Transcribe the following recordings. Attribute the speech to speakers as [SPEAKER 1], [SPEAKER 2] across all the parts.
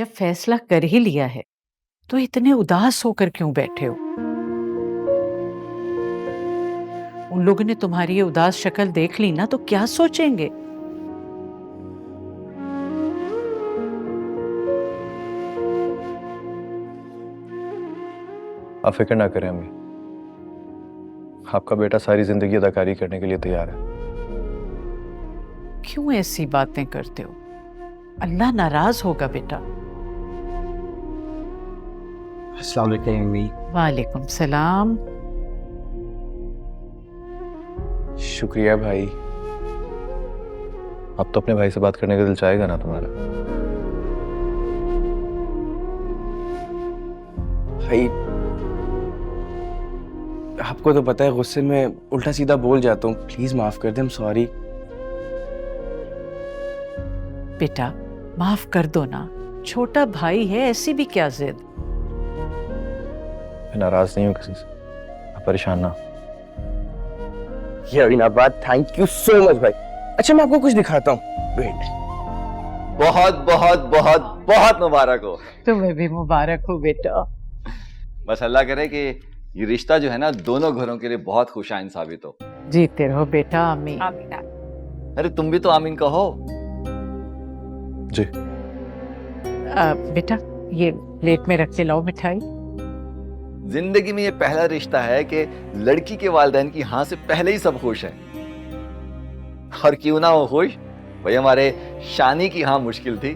[SPEAKER 1] जब फैसला कर ही लिया है तो इतने उदास होकर क्यों बैठे हो? उन लोगों ने तुम्हारी ये उदास शक्ल देख ली ना तो क्या सोचेंगे?
[SPEAKER 2] आप फिक्र ना करें अम्मी। आपका बेटा सारी जिंदगी अदाकारी करने के लिए तैयार है।
[SPEAKER 1] क्यों ऐसी बातें करते हो? अल्लाह नाराज होगा बेटा।
[SPEAKER 3] अस्सलाम वालेकुम अम्मी।
[SPEAKER 1] वालेकुम सलाम।
[SPEAKER 2] शुक्रिया भाई। अब तो अपने भाई से बात करने का दिल चाहेगा ना तुम्हारा?
[SPEAKER 3] भाई आपको तो पता है गुस्से में उल्टा सीधा बोल जाता हूँ, प्लीज माफ कर दे, सॉरी।
[SPEAKER 1] बेटा माफ कर दो ना, छोटा भाई है, ऐसी भी क्या जिद।
[SPEAKER 2] मैं नाराज नहीं हूँ किसी से, आप परेशान ना।
[SPEAKER 3] ये अविनाबाद, थैंक यू सो मच भाई। अच्छा मैं आपको कुछ दिखाता हूँ, वेट।
[SPEAKER 4] बहुत बहुत बहुत बहुत मुबारक हो।
[SPEAKER 1] तुम्हें भी मुबारक हो बेटा।
[SPEAKER 4] बस अल्लाह करे कि ये रिश्ता जो है ना दोनों घरों के लिए बहुत खुशाइन साबित हो।
[SPEAKER 1] जीते रहो बेटा। आमीन।
[SPEAKER 4] अरे तुम भी तो आमीन कहो।
[SPEAKER 2] जी।
[SPEAKER 1] बेटा ये प्लेट में रख के लाओ मिठाई।
[SPEAKER 4] जिंदगी में ये पहला रिश्ता है कि लड़की के वालिदैन की हाँ से पहले ही सब खुश हैं। और क्यों ना हो खुश, भाई हमारे शानी की हाँ मुश्किल थी।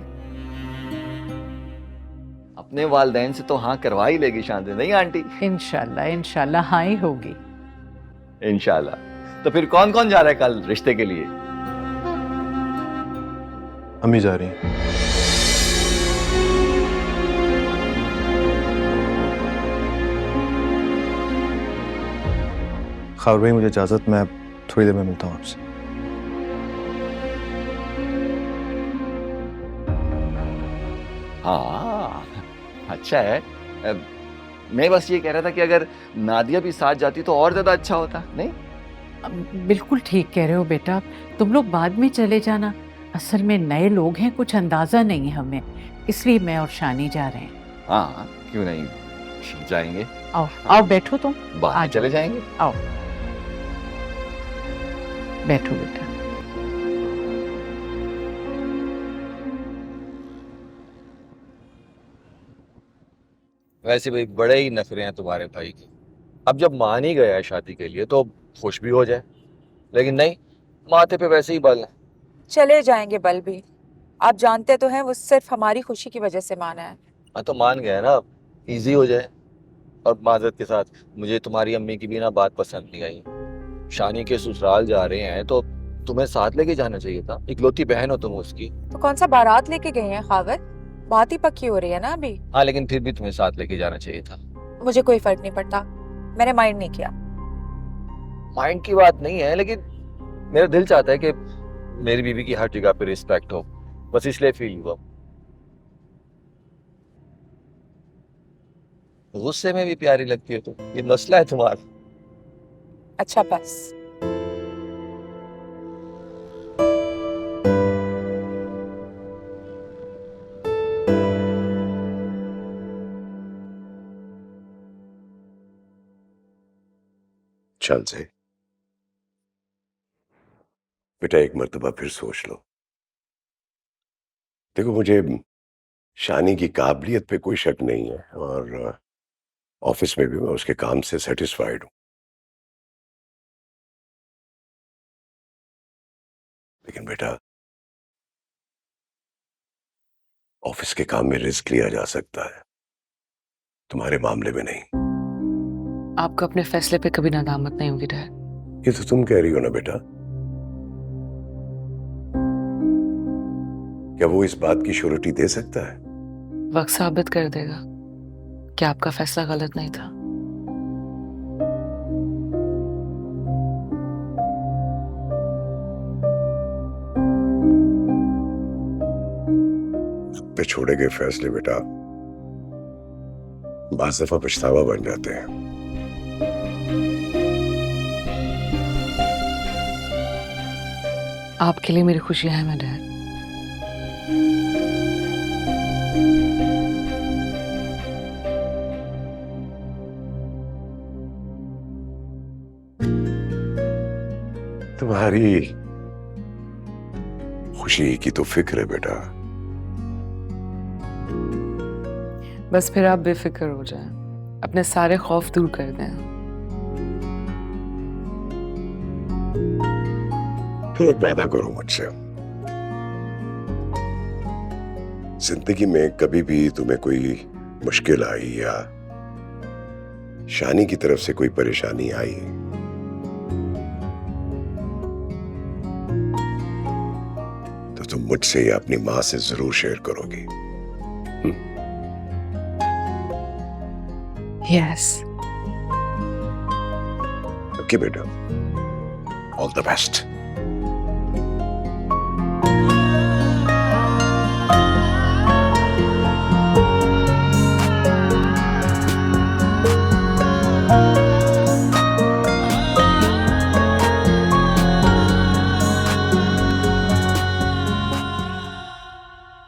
[SPEAKER 4] अपने वालिदैन से तो हाँ करवा ही लेगी शान से, नहीं आंटी?
[SPEAKER 1] इंशाल्लाह इंशाल्लाह हाँ ही होगी।
[SPEAKER 4] इंशाल्लाह। तो फिर कौन कौन जा रहा है कल रिश्ते के लिए?
[SPEAKER 2] अम्मी जा रही हैं। खावर भाई मुझे इजाजत, मैं थोड़ी देर में मिलता हूँ आपसे।
[SPEAKER 4] हाँ अच्छा है। मैं बस ये कह रहा था कि अगर नादिया भी साथ जाती तो और ज्यादा अच्छा होता, नहीं?
[SPEAKER 1] बिल्कुल ठीक कह रहे हो बेटा, तुम लोग बाद में चले जाना। असल में नए लोग हैं, कुछ अंदाजा नहीं है हमें, इसलिए मैं और शानी जा रहे हैं।
[SPEAKER 4] हाँ क्यों नहीं, जाएंगे।
[SPEAKER 1] आओ आओ बैठो तुम।
[SPEAKER 4] बाहर चले जाएंगे।
[SPEAKER 1] आओ बैठो बेटा।
[SPEAKER 5] वैसे भाई बड़े ही नखरे हैं तुम्हारे भाई के। अब जब मान ही गया है शादी के लिए तो खुश भी हो जाए, लेकिन नहीं, माथे पे वैसे ही बल है।
[SPEAKER 6] चले जाएंगे बल भी, आप जानते तो हैं वो सिर्फ हमारी खुशी की वजह से माना है।
[SPEAKER 5] हाँ तो मान गया ना, अब इजी हो जाए। और माजरत के साथ, मुझे तुम्हारी अम्मी की भी ना बात पसंद नहीं आई। शानी के ससुराल जा रहे हैं तो तुम्हें साथ लेके जाना चाहिए था, इकलौती बहन हो तुम उसकी।
[SPEAKER 6] तो कौन सा बारात लेके गए हैं खावर, बात ही पक्की हो रही है ना अभी।
[SPEAKER 5] हाँ लेकिन फिर भी तुम्हें साथ लेके जाना चाहिए था।
[SPEAKER 6] मुझे कोई फर्क नहीं पड़ता, मैंने माइंड नहीं किया।
[SPEAKER 5] माइंड की बात नहीं है, लेकिन मेरा दिल चाहता है कि मेरी बीवी की हर जगह पे रिस्पेक्ट हो, बस इसलिए फील हुआ। गुस्से में भी प्यारी लगती है तुम, ये मसला है तुम्हारा।
[SPEAKER 6] अच्छा बस।
[SPEAKER 7] चल से बेटा एक मर्तबा फिर सोच लो। देखो मुझे शानी की काबिलियत पे कोई शक नहीं है और ऑफिस में भी मैं उसके काम से सेटिस्फाइड हूं, लेकिन बेटा ऑफिस के काम में रिस्क लिया जा सकता है, तुम्हारे मामले में नहीं।
[SPEAKER 8] आपको अपने फैसले पे कभी नादामत नहीं होगी डैड।
[SPEAKER 7] ये तो तुम कह रही हो ना बेटा, क्या वो इस बात की श्योरिटी दे सकता है?
[SPEAKER 8] वक्त साबित कर देगा कि आपका फैसला गलत नहीं था।
[SPEAKER 7] पे छोड़े गए फैसले बेटा बाज़ दफा पछतावा बन जाते हैं।
[SPEAKER 8] आपके लिए मेरी खुशियां हैं मैं डैड।
[SPEAKER 7] तुम्हारी खुशी की तो फिक्र है बेटा।
[SPEAKER 8] बस फिर आप बेफिक्र हो जाएं, अपने सारे खौफ दूर कर दें।
[SPEAKER 7] फिर एक वादा करो मुझसे, जिंदगी में कभी भी तुम्हें कोई मुश्किल आई या शानी की तरफ से कोई परेशानी आई, तो तुम मुझसे या अपनी मां से जरूर शेयर करोगी।
[SPEAKER 8] यस।
[SPEAKER 7] ओके बेटा, ऑल द बेस्ट।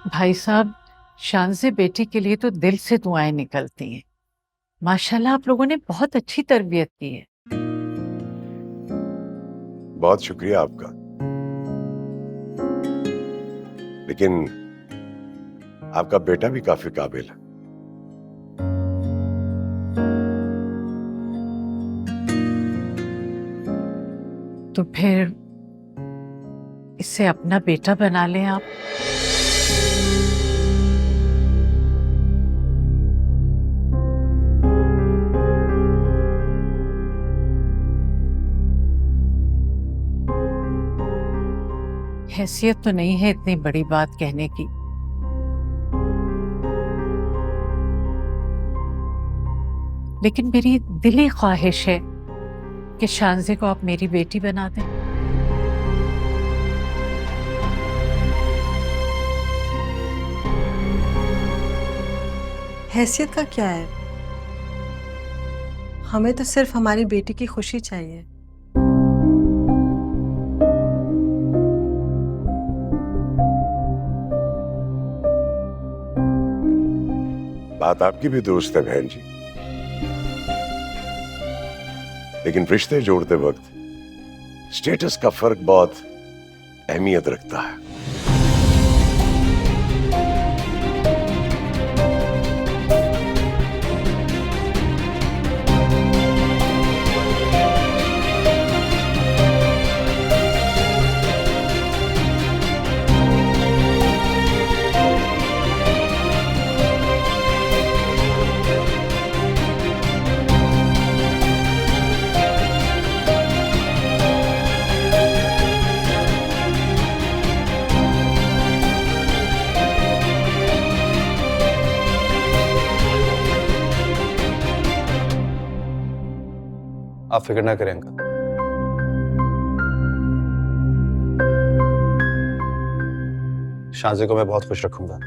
[SPEAKER 1] भाई साहब, शानज़े बेटी के लिए तो दिल से दुआएं निकलती हैं। माशाल्लाह आप लोगों ने बहुत अच्छी तरबियत की है।
[SPEAKER 7] बहुत शुक्रिया आपका, लेकिन आपका बेटा भी काफी काबिल है।
[SPEAKER 1] तो फिर इसे अपना बेटा बना लें आप। हैसियत तो नहीं है इतनी बड़ी बात कहने की, लेकिन मेरी दिली ख्वाहिश है कि शानज़े को आप मेरी बेटी बना दें।
[SPEAKER 9] हैसियत का क्या है, हमें तो सिर्फ हमारी बेटी की खुशी चाहिए।
[SPEAKER 7] बात आपकी भी दुरुस्त है बहन जी, लेकिन रिश्ते जोड़ते वक्त स्टेटस का फर्क बहुत अहमियत रखता है।
[SPEAKER 2] आप फिक्र ना करें अंकल। शानज़े को मैं बहुत खुश रखूंगा।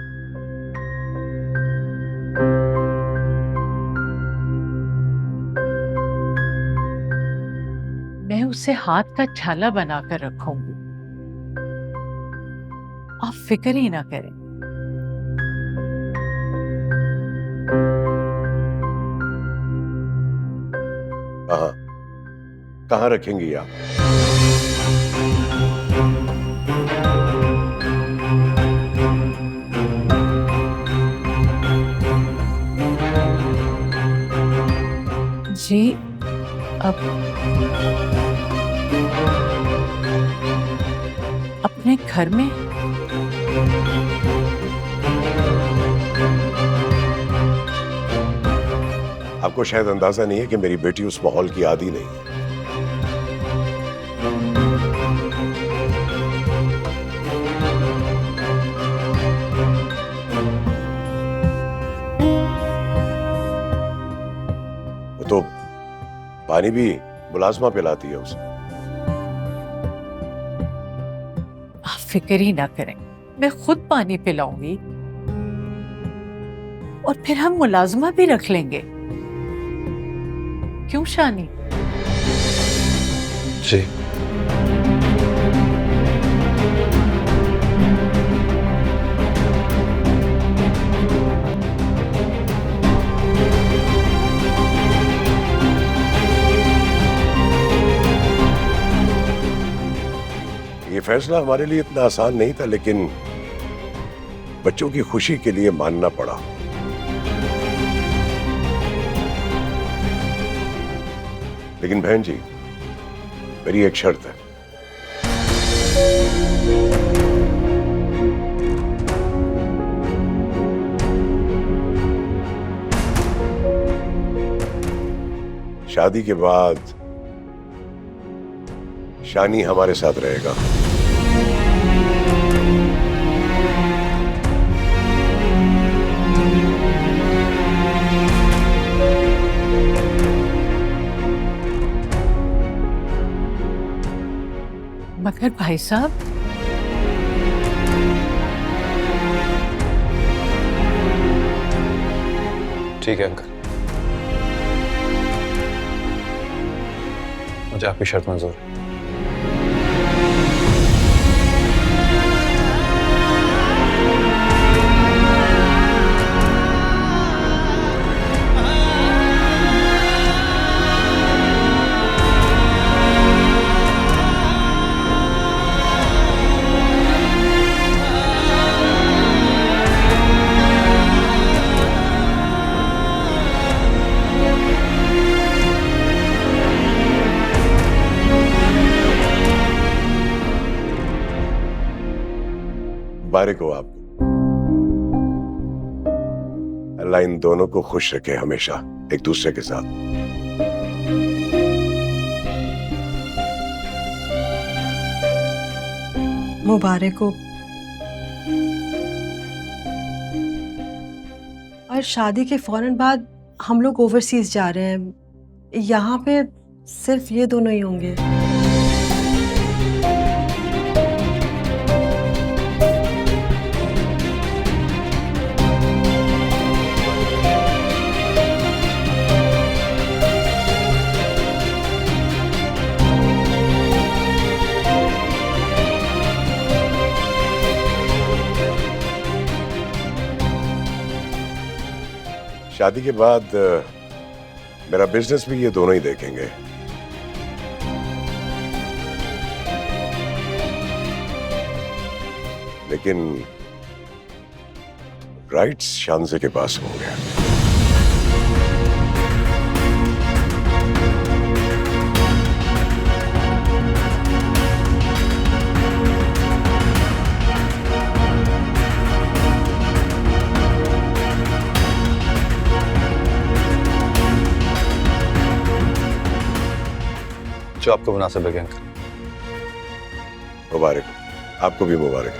[SPEAKER 1] मैं उसे हाथ का छाला बनाकर रखूंगी, आप फिक्र ही ना करें।
[SPEAKER 7] कहाँ रखेंगी आप?
[SPEAKER 1] जी अब अपने घर में।
[SPEAKER 7] आपको शायद अंदाजा नहीं है कि मेरी बेटी उस माहौल की आदी नहीं है। वो तो पानी भी मुलाजमा पिलाती है उसे।
[SPEAKER 1] आप फिक्र ही ना करें, मैं खुद पानी पिलाऊंगी और फिर हम मुलाजमा भी रख लेंगे। क्यों शानी?
[SPEAKER 2] जी।
[SPEAKER 7] ये फैसला हमारे लिए इतना आसान नहीं था, लेकिन बच्चों की खुशी के लिए मानना पड़ा। लेकिन बहन जी, मेरी एक शर्त है। शादी के बाद शानी हमारे साथ रहेगा।
[SPEAKER 1] मगर भाई साहब,
[SPEAKER 2] ठीक है अंकल, मुझे आपकी शर्त मंजूर है।
[SPEAKER 7] मुबारक हो आपको। अल्लाह इन दोनों को खुश रखे हमेशा एक दूसरे के साथ।
[SPEAKER 9] मुबारक हो। और शादी के फौरन बाद हम लोग ओवरसीज जा रहे हैं। यहाँ पे सिर्फ ये दोनों ही होंगे।
[SPEAKER 7] शादी के बाद मेरा बिजनेस भी ये दोनों ही देखेंगे। लेकिन राइट्स शानजे के पास होंगे।
[SPEAKER 2] जो आपको मुनासिब लगे अंकल।
[SPEAKER 7] मुबारक, आपको भी मुबारक।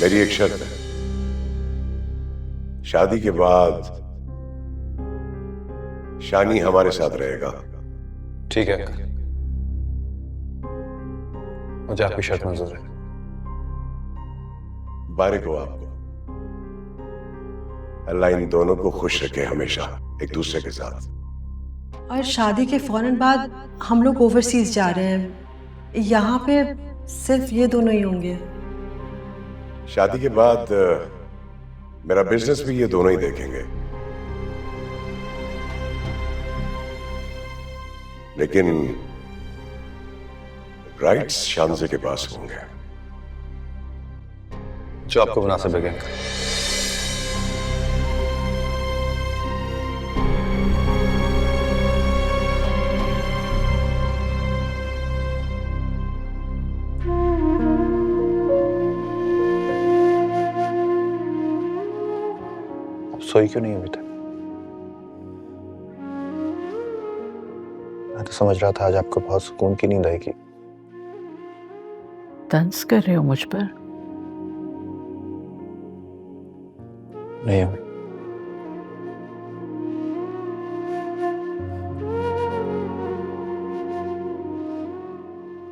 [SPEAKER 7] मेरी एक शर्त है, शादी के बाद शानी हमारे साथ रहेगा।
[SPEAKER 2] ठीक है अंकल, मुझे आपकी शर्त मंजूर है।
[SPEAKER 7] मुबारक हो आपको। अल्लाह इन दोनों को खुश रखे हमेशा एक दूसरे के साथ।
[SPEAKER 9] और शादी के फौरन बाद हम लोग ओवरसीज जा रहे हैं। यहाँ पे सिर्फ ये दोनों ही होंगे।
[SPEAKER 7] शादी के बाद मेरा बिजनेस भी ये दोनों ही देखेंगे। लेकिन राइट्स शानजे के पास होंगे।
[SPEAKER 2] जो आपको मुनासिब लगे अंकल। सोई क्यों नहीं अभी तक? मैं तो समझ रहा था आज आपको बहुत सुकून की नींद आएगी।
[SPEAKER 1] तंज कर रहे हो मुझ पर?
[SPEAKER 2] नहीं अम्मी।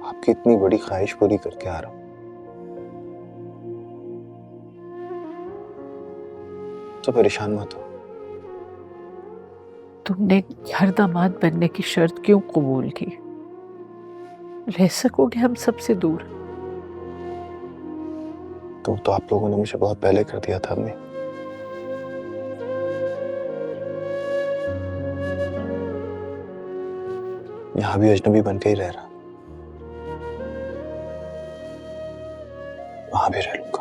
[SPEAKER 2] आपकी इतनी बड़ी ख्वाहिश पूरी करके आ रहा हूं, तो परेशान मत हो।
[SPEAKER 1] तुमने घर दामाद बनने की शर्त क्यों कबूल की? रह सकोगे हम सबसे दूर?
[SPEAKER 2] तो आप लोगों ने मुझे बहुत पहले कर दिया था अम्मी। यहां भी अजनबी बन के ही रह रहा, वहां भी रह लूंगा।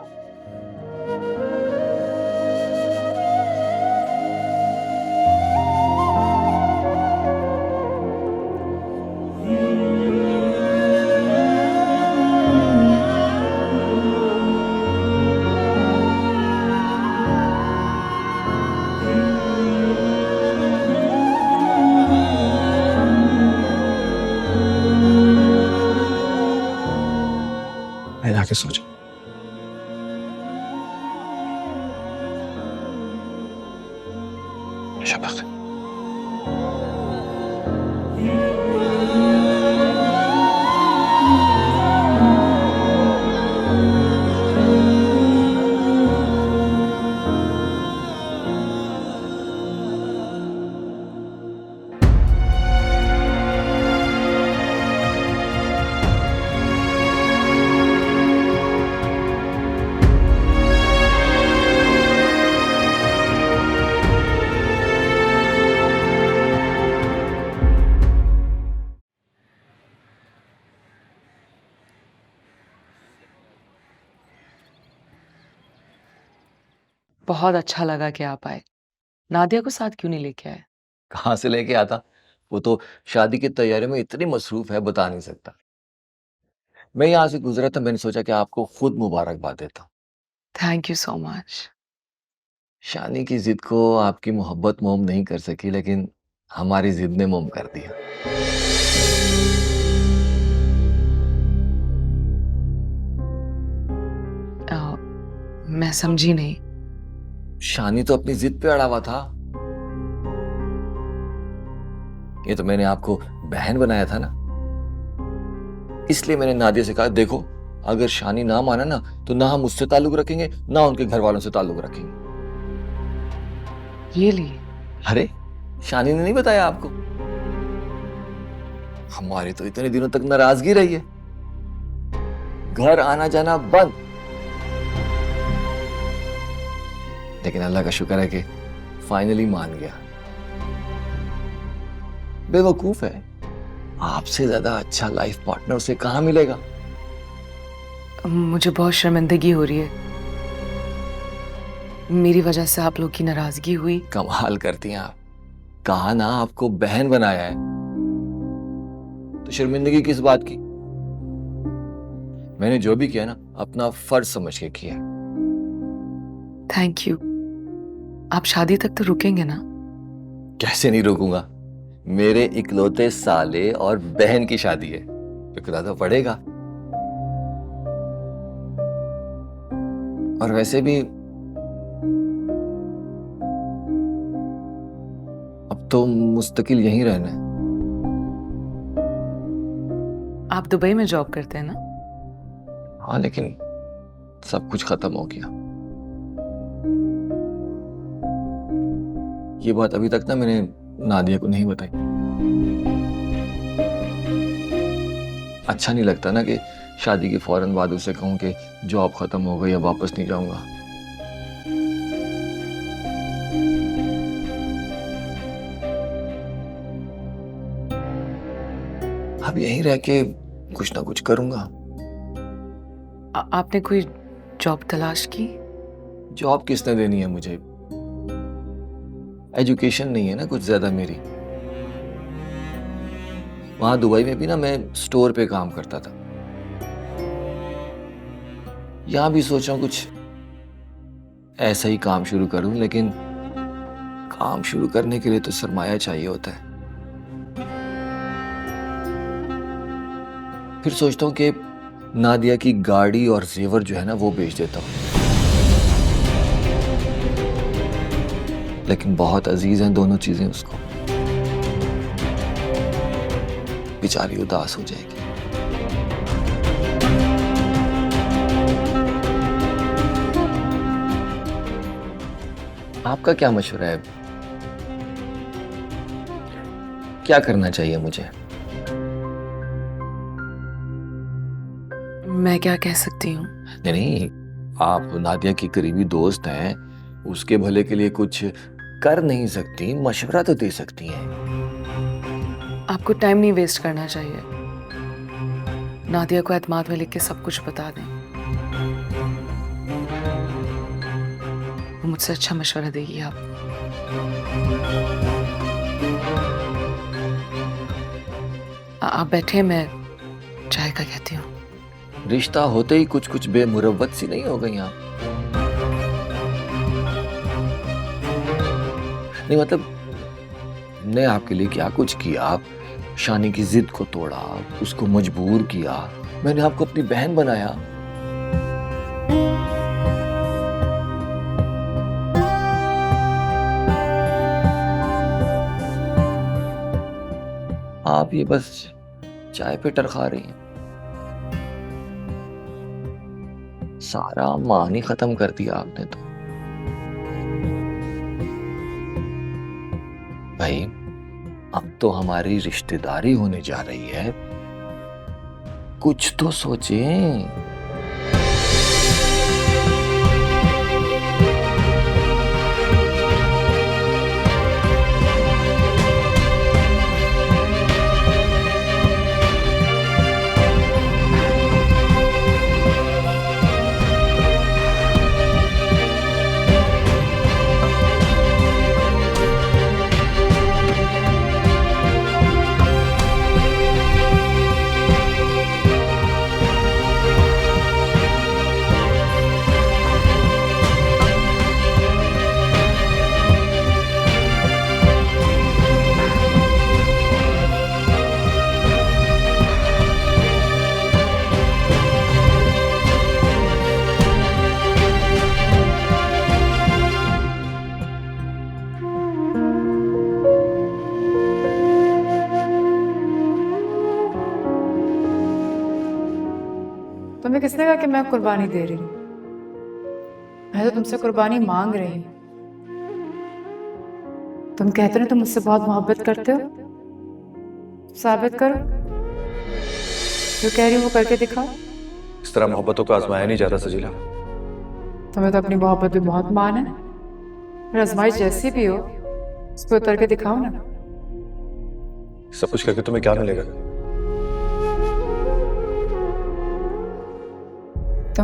[SPEAKER 2] मैं जाके सो जाऊं। शब बख़ैर।
[SPEAKER 8] बहुत अच्छा लगा कि आप आए। नादिया को साथ क्यों नहीं लेके आए?
[SPEAKER 4] कहाँ से लेके आता, वो तो शादी की तैयारी में इतनी मसरूफ है, बता नहीं सकता। मैं यहाँ से गुजरा था, मैंने सोचा कि आपको खुद मुबारकबाद देता हूँ।
[SPEAKER 8] Thank you so much.
[SPEAKER 4] Shani की जिद को आपकी मोहब्बत मोम नहीं कर सकी, लेकिन हमारी जिद ने मोम कर दिया।
[SPEAKER 8] मैं समझी नहीं।
[SPEAKER 4] शानी तो अपनी जिद पे अड़ा हुआ था। ये तो मैंने आपको बहन बनाया था ना, इसलिए मैंने नादिया से कहा, देखो अगर शानी ना माना ना, तो ना हम उससे ताल्लुक रखेंगे, ना उनके घर वालों से ताल्लुक रखेंगे।
[SPEAKER 8] रियली?
[SPEAKER 4] अरे शानी ने नहीं बताया आपको? हमारी तो इतने दिनों तक नाराजगी रही है, घर आना जाना बंद। लेकिन अल्लाह का शुक्र है कि फाइनली मान गया। बेवकूफ है, आपसे ज्यादा अच्छा लाइफ पार्टनर उसे कहां मिलेगा।
[SPEAKER 8] मुझे बहुत शर्मिंदगी हो रही है, मेरी वजह से आप लोग की नाराजगी हुई।
[SPEAKER 4] कमाल करती हैं आप, कहा ना आपको बहन बनाया है, तो शर्मिंदगी किस बात की। मैंने जो भी किया ना, अपना फर्ज समझ के किया।
[SPEAKER 8] Thank you. आप शादी तक तो रुकेंगे ना?
[SPEAKER 4] कैसे नहीं रोकूंगा, मेरे इकलौते साले और बहन की शादी है, रुकना तो पड़ेगा। और वैसे भी अब तो मुस्तकिल यहीं रहना है।
[SPEAKER 8] आप दुबई में जॉब करते हैं ना?
[SPEAKER 4] हाँ, लेकिन सब कुछ खत्म हो गया। ये बात अभी तक ना मैंने नादिया को नहीं बताई। अच्छा नहीं लगता ना कि शादी के फौरन बाद उसे कहूं कि जॉब खत्म हो गई, अब वापस नहीं जाऊंगा। अब यहीं रह के कुछ ना कुछ करूंगा।
[SPEAKER 8] आपने कोई जॉब तलाश की?
[SPEAKER 4] जॉब किसने देनी है मुझे, एजुकेशन नहीं है ना कुछ ज्यादा मेरी। वहां दुबई में भी ना मैं स्टोर पे काम करता था। यहां भी सोच रहा हूं कुछ ऐसा ही काम शुरू करूं, लेकिन
[SPEAKER 5] काम शुरू करने के लिए तो सरमाया चाहिए होता है। फिर सोचता हूँ कि नादिया की गाड़ी और जेवर जो है ना वो बेच देता हूँ, लेकिन बहुत अजीज हैं दोनों चीजें उसको। बेचारी उदास हो जाएगी। आपका क्या मशवरा है? क्या करना चाहिए मुझे?
[SPEAKER 8] मैं क्या कह सकती हूँ?
[SPEAKER 5] नहीं, आप नादिया की करीबी दोस्त हैं, उसके भले के लिए कुछ कर नहीं सकती, मशवरा तो दे सकती हैं।
[SPEAKER 8] आपको टाइम नहीं वेस्ट करना चाहिए। नादिया को एतमाद में लिख के सब कुछ बता दें, वो मुझसे अच्छा मशवरा देगी आप। आप बैठे, मैं चाय का कहती हूँ।
[SPEAKER 5] रिश्ता होते ही कुछ कुछ बेमुरव्वत सी नहीं हो गई आप? नहीं मतलब, ने आपके लिए क्या कुछ किया? आप शानी की जिद को तोड़ा, उसको मजबूर किया, मैंने आपको अपनी बहन बनाया। आप ये बस चाय पे टरखा रही हैं। सारा मान ही खत्म कर दिया आपने तो। भाई, अब तो हमारी रिश्तेदारी होने जा रही है, कुछ तो सोचें।
[SPEAKER 10] तुम्हें किसने कहा कि मैं कुर्बानी दे रही हूँ? मैं तो तुमसे कुर्बानी मांग रही हूँ। तुम कहते हो तुम मुझसे बहुत मोहब्बत करते हो, साबित करो। जो कह रही हो वो करके दिखाओ।
[SPEAKER 2] इस तरह मोहब्बतों को आजमाया नहीं जाता सजीला।
[SPEAKER 10] तुम्हें तो अपनी मोहब्बत पे बहुत मान है, फिर आजमाइश जैसी भी हो उस पर उतर के दिखाओ ना।
[SPEAKER 2] सब कुछ करके तुम्हें क्या मिलेगा?
[SPEAKER 10] तो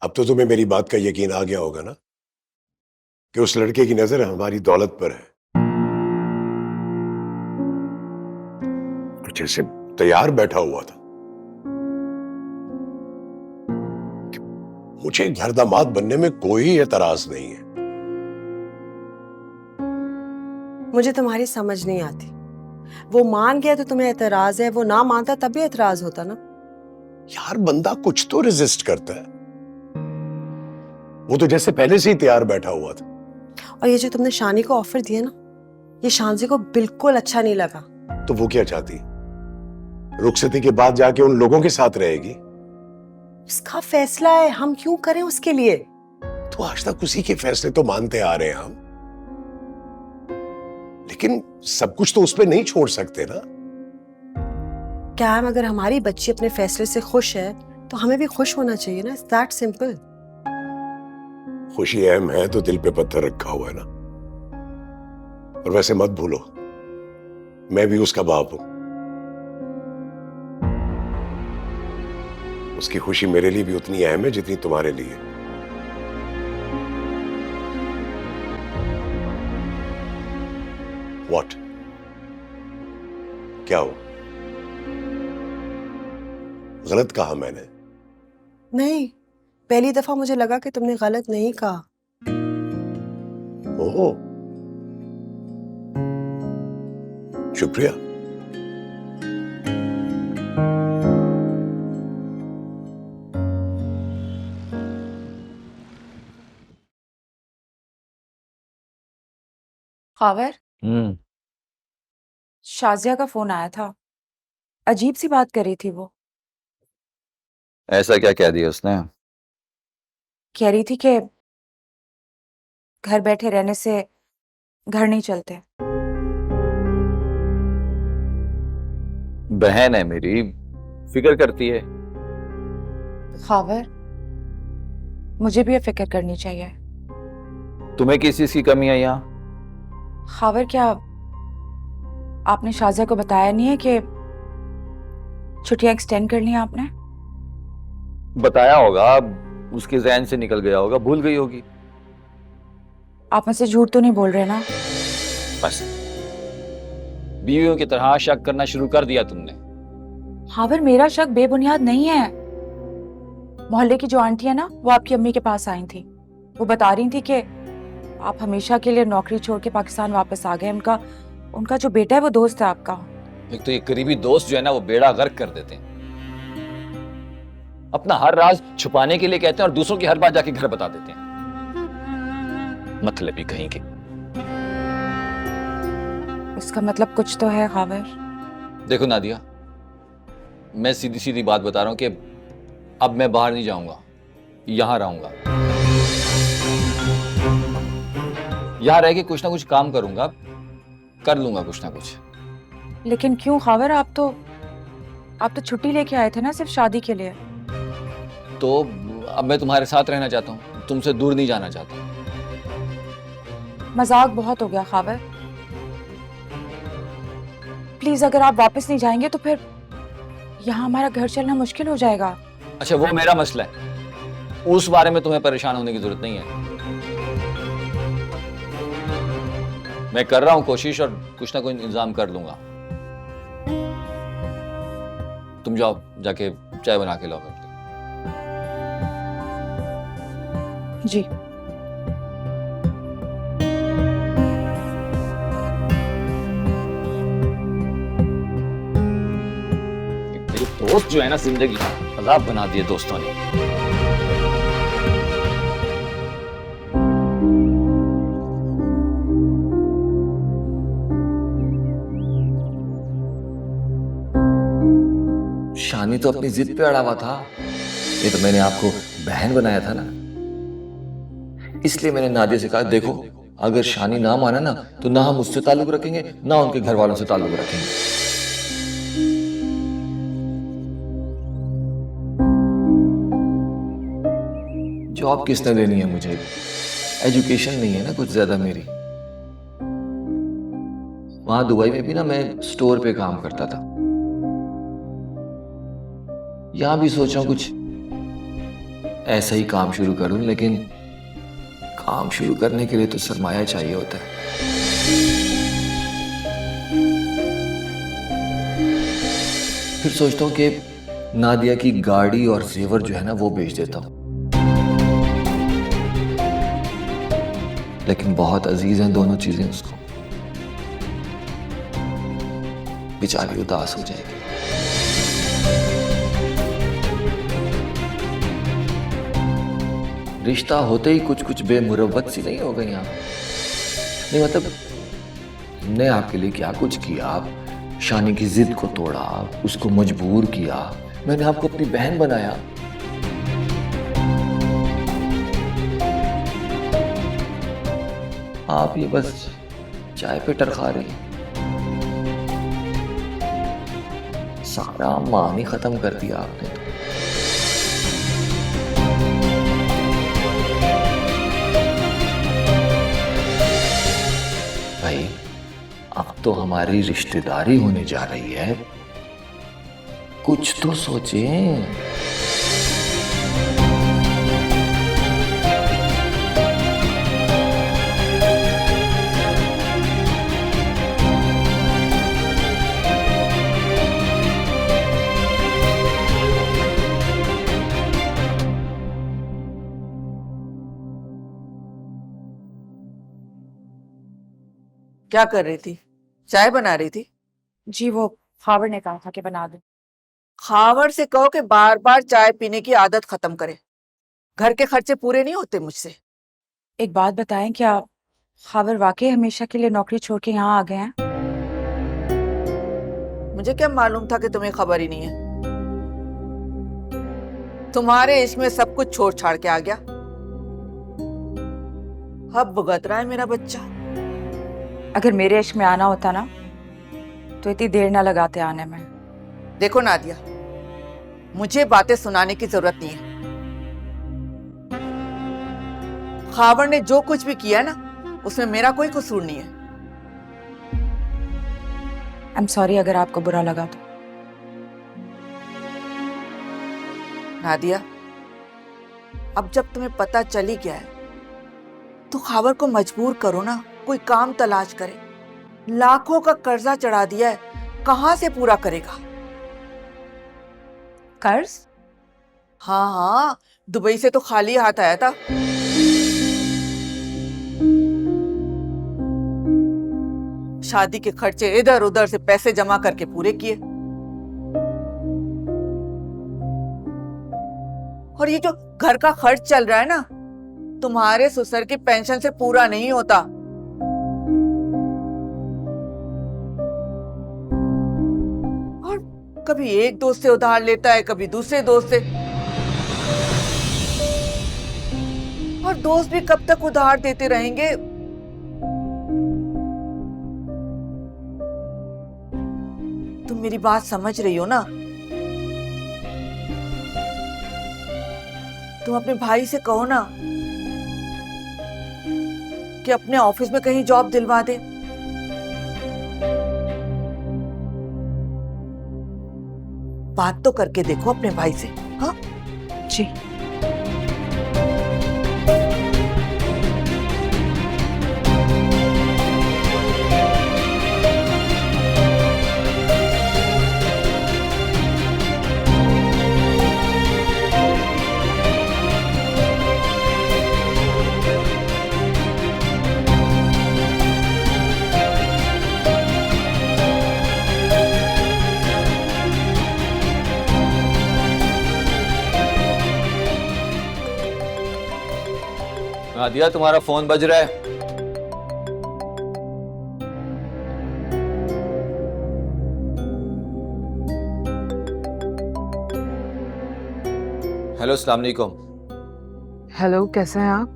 [SPEAKER 7] अब तो तुम्हें मेरी बात का यकीन आ गया होगा ना कि उस लड़के की नजर हमारी दौलत पर है। जैसे तैयार बैठा हुआ था कि मुझे घर दामाद बनने में कोई एतराज नहीं है।
[SPEAKER 9] मुझे तुम्हारी समझ नहीं आती। वो मान गया तो तुम्हें एतराज है, वो ना मानता तब भी एतराज होता ना।
[SPEAKER 7] यार, बंदा कुछ तो रेजिस्ट करता है। वो तो जैसे पहले से ही तैयार बैठा हुआ था।
[SPEAKER 9] और ये जो तुमने शानी को ऑफर दिया ना, ये शानजी को बिल्कुल अच्छा नहीं लगा।
[SPEAKER 7] तो वो क्या चाहती? रुखसती के बाद जाके उन लोगों के साथ रहेगी?
[SPEAKER 9] उसका फैसला है, हम क्यों करें उसके लिए?
[SPEAKER 7] तो आज तक उसी के फैसले तो मानते आ रहे हैं हम, लेकिन सब कुछ तो उस पर नहीं छोड़ सकते ना।
[SPEAKER 9] क्या है, अगर हमारी बच्ची अपने फैसले से खुश है तो हमें भी खुश होना चाहिए ना। It's that simple.
[SPEAKER 7] खुशी अहम है तो दिल पे पत्थर रखा हुआ है ना। और वैसे मत भूलो, मैं भी उसका बाप हूं। उसकी खुशी मेरे लिए भी उतनी अहम है जितनी तुम्हारे लिए। व्हाट? क्या हो? गलत कहा मैंने?
[SPEAKER 9] नहीं, पहली दफा मुझे लगा कि तुमने गलत नहीं कहा।
[SPEAKER 7] ओह, शुक्रिया।
[SPEAKER 6] खावर, शाजिया का फोन आया था। अजीब सी बात कर रही थी वो।
[SPEAKER 4] ऐसा क्या कह दिया उसने?
[SPEAKER 6] कह रही थी कि घर बैठे रहने से घर नहीं चलते।
[SPEAKER 4] बहन है मेरी, फिक्र करती है।
[SPEAKER 6] खावर, मुझे भी ये फिक्र करनी चाहिए।
[SPEAKER 4] तुम्हें किस चीज की कमी है यहाँ?
[SPEAKER 6] खावर, क्या आपने शाजिया को बताया नहीं है कि छुट्टियां एक्सटेंड कर ली हैं आपने?
[SPEAKER 4] बताया होगा, उसके जहन से निकल गया होगा, भूल गई होगी।
[SPEAKER 6] आप मुझसे झूठ तो नहीं बोल रहे ना?
[SPEAKER 4] बस बीवियों की तरह शक करना शुरू कर दिया तुमने।
[SPEAKER 6] खावर, मेरा शक बेबुनियाद नहीं है। मोहल्ले की जो आंटी है ना, वो आपकी अम्मी के पास आई थी। वो बता रही थी कि आप हमेशा के लिए नौकरी छोड़ के पाकिस्तान वापस आ गए। उनका जो बेटा है वो दोस्त है आपका।
[SPEAKER 4] एक तो ये करीबी दोस्त जो है ना, वो बेड़ा गर्क कर देते हैं। अपना हर राज छुपाने के लिए कहते हैं और दूसरों की हर बात जाके घर बता देते हैं। मतलबी कहीं के।
[SPEAKER 6] इसका मतलब कुछ तो है खावर।
[SPEAKER 4] देखो नादिया, मैं सीधी सीधी बात बता रहा हूं कि अब मैं बाहर नहीं जाऊंगा, यहां रहूंगा। यहां रह के कुछ ना कुछ काम करूंगा, कर लूंगा कुछ ना कुछ।
[SPEAKER 6] लेकिन क्यों खावर? आप तो छुट्टी लेके आए थे ना सिर्फ शादी के लिए।
[SPEAKER 4] तो अब मैं तुम्हारे साथ रहना चाहता हूं, तुमसे दूर नहीं जाना चाहता।
[SPEAKER 6] मजाक बहुत हो गया खावर। प्लीज, अगर आप वापस नहीं जाएंगे तो फिर यहाँ हमारा घर चलना मुश्किल हो जाएगा।
[SPEAKER 4] अच्छा, वो मेरा मसला है, उस बारे में तुम्हें परेशान होने की जरूरत नहीं है। मैं कर रहा हूं कोशिश और कुछ ना कुछ इंतजाम कर लूंगा। तुम जाओ, जाके चाय बना के लाओ मेरे लिए।
[SPEAKER 6] जी।
[SPEAKER 4] मेरे दोस्त जो है ना, जिंदगी अजाब बना दिए दोस्तों ने। शानी तो अपनी जिद पे अड़ा हुआ था। ये तो मैंने आपको बहन बनाया था ना, इसलिए मैंने नादिया से कहा, देखो अगर शानी ना माना ना, तो ना हम उससे ताल्लुक रखेंगे ना उनके घर वालों से ताल्लुक रखेंगे। जॉब किसने देनी है मुझे? एजुकेशन नहीं है ना कुछ ज्यादा मेरी। वहां दुबई में भी ना मैं स्टोर पे काम करता था। यहां भी सोचा कुछ ऐसा ही काम शुरू करूं, लेकिन काम शुरू करने के लिए तो सरमाया चाहिए होता है। फिर सोचता हूं कि नादिया की गाड़ी और जेवर जो है ना, वो बेच देता हूं। लेकिन बहुत अजीज हैं दोनों चीजें उसको। बेचारी उदास हो जाएगी। रिश्ता होते ही कुछ कुछ बेमुरवत सी नहीं हो गई यहाँ? नहीं मतलब, हमने आपके लिए क्या कुछ किया? आप शानी की जिद को तोड़ा, उसको मजबूर किया, मैंने आपको अपनी बहन बनाया। आप ये बस चाय पे टरखा रही हैं। सारा मान ही खत्म कर दिया आपने तो। तो हमारी रिश्तेदारी होने जा रही है, कुछ तो सोचें।
[SPEAKER 11] क्या कर रही थी? चाय बना रही थी?
[SPEAKER 6] जी वो खावर ने कहा था कि बना दो।
[SPEAKER 11] खावर से कहो कि बार बार चाय पीने की आदत खत्म करे। घर के खर्चे पूरे नहीं होते मुझसे।
[SPEAKER 6] एक बात बताएं, क्या खावर वाकई हमेशा के लिए नौकरी छोड़ के यहाँ आ गए हैं?
[SPEAKER 11] मुझे क्या मालूम था कि तुम्हें खबर ही नहीं है। तुम्हारे इश्क में सब कुछ छोड़ छाड़ के आ गया। अब भुगत रहा है मेरा बच्चा।
[SPEAKER 6] अगर मेरे इश्क में आना होता ना तो इतनी देर ना लगाते आने में।
[SPEAKER 11] देखो नादिया, मुझे बातें सुनाने की जरूरत नहीं है। खावर ने जो कुछ भी किया ना, उसमें मेरा कोई कसूर नहीं है।
[SPEAKER 6] आई एम सॉरी अगर आपको बुरा लगा तो।
[SPEAKER 11] नादिया, अब जब तुम्हें पता चल ही गया है तो खावर को मजबूर करो ना, कोई काम तलाश करे। लाखों का कर्जा चढ़ा दिया है, कहां से पूरा करेगा?
[SPEAKER 6] कर्ज?
[SPEAKER 11] हाँ हाँ, दुबई से तो खाली हाथ आया था। शादी के खर्चे इधर उधर से पैसे जमा करके पूरे किए। और ये जो घर का खर्च चल रहा है ना, तुम्हारे ससुर की पेंशन से पूरा नहीं होता। और कभी एक दोस्त से उधार लेता है, कभी दूसरे दोस्त से। और दोस्त भी कब तक उधार देते रहेंगे? तुम मेरी बात समझ रही हो ना? तुम अपने भाई से कहो ना कि अपने ऑफिस में कहीं जॉब दिलवा दे। बात तो करके देखो अपने भाई से। हाँ
[SPEAKER 6] जी।
[SPEAKER 4] नादिया, तुम्हारा फोन बज रहा है। हेलो, अस्सलाम वालेकुम।
[SPEAKER 8] हेलो, कैसे हैं आप?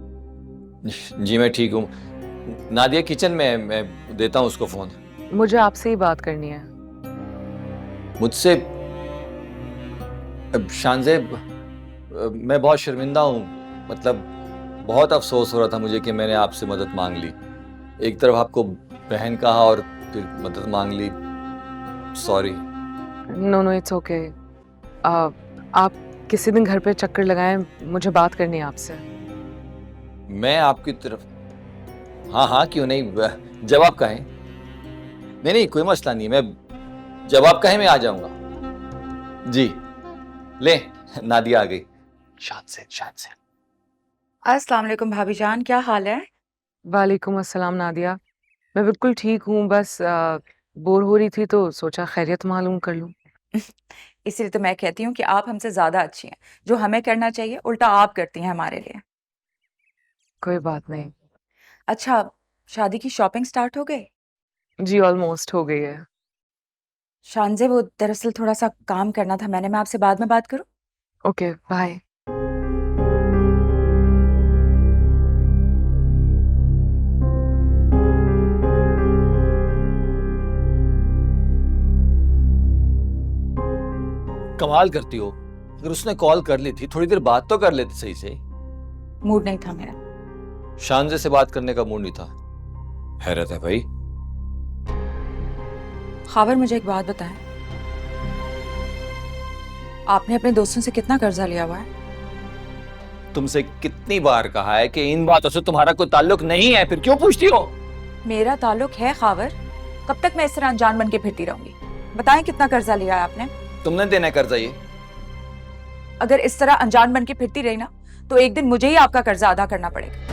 [SPEAKER 4] जी मैं ठीक हूँ। नादिया किचन में है, मैं देता हूँ उसको फोन।
[SPEAKER 8] मुझे आपसे ही बात करनी है।
[SPEAKER 4] मुझसे? शानजेब, मैं बहुत शर्मिंदा हूँ। मतलब बहुत अफसोस हो रहा था मुझे कि मैंने आपसे मदद मांग ली। एक तरफ आपको बहन कहा और फिर मदद मांग ली। Sorry.
[SPEAKER 8] No no, it's okay. आप किसी दिन घर पे चक्कर लगाएं, मुझे बात करनी है आपसे।
[SPEAKER 4] मैं आपकी तरफ? हाँ हाँ, क्यों नहीं, जब आप कहें। नहीं नहीं, कोई मसला नहीं, मैं जब आप कहें मैं आ जाऊंगा। जी ले, नादिया आ गई। शान से।
[SPEAKER 6] अस्सलाम वालेकुम भाभी जान, क्या हाल है?
[SPEAKER 8] वालेकुम अस्सलाम नादिया, मैं बिल्कुल ठीक हूँ। बस बोर हो रही थी तो सोचा खैरियत मालूम कर लूँ।
[SPEAKER 6] इसलिए तो मैं कहती हूँ कि आप हमसे ज्यादा अच्छी हैं। जो हमें करना चाहिए उल्टा आप करती हैं हमारे लिए।
[SPEAKER 8] कोई बात नहीं।
[SPEAKER 6] अच्छा, शादी की शॉपिंग स्टार्ट हो गई?
[SPEAKER 8] जी ऑलमोस्ट हो गई है।
[SPEAKER 6] शानजे, वो दरअसल थोड़ा सा काम करना था मैंने, मैं आपसे बाद में बात करूँ?
[SPEAKER 8] Okay, bye.
[SPEAKER 4] कमाल करती हो, अगर उसने कॉल कर ली थी थोड़ी देर बात तो कर लेते सही से।
[SPEAKER 6] मूड नहीं था मेरा।
[SPEAKER 4] शानजे से बात करने का मूड नहीं था? हैरत है भाई।
[SPEAKER 6] खावर, मुझे एक बात बताएं, आपने अपने दोस्तों से कितना कर्जा लिया हुआ है?
[SPEAKER 5] तुमसे कितनी बार कहा है कि इन बातों से तुम्हारा कोई ताल्लुक नहीं है, फिर क्यों पूछती हो?
[SPEAKER 6] मेरा ताल्लुक है खावर। कब तक मैं इस तरह अनजान बन के फिरती रहूंगी? बताएं कितना कर्जा लिया है आपने?
[SPEAKER 5] तुमने देना है कर्जा ये?
[SPEAKER 6] अगर इस तरह अनजान बन के फिरती रही ना, तो एक दिन मुझे ही आपका कर्जा अदा करना पड़ेगा।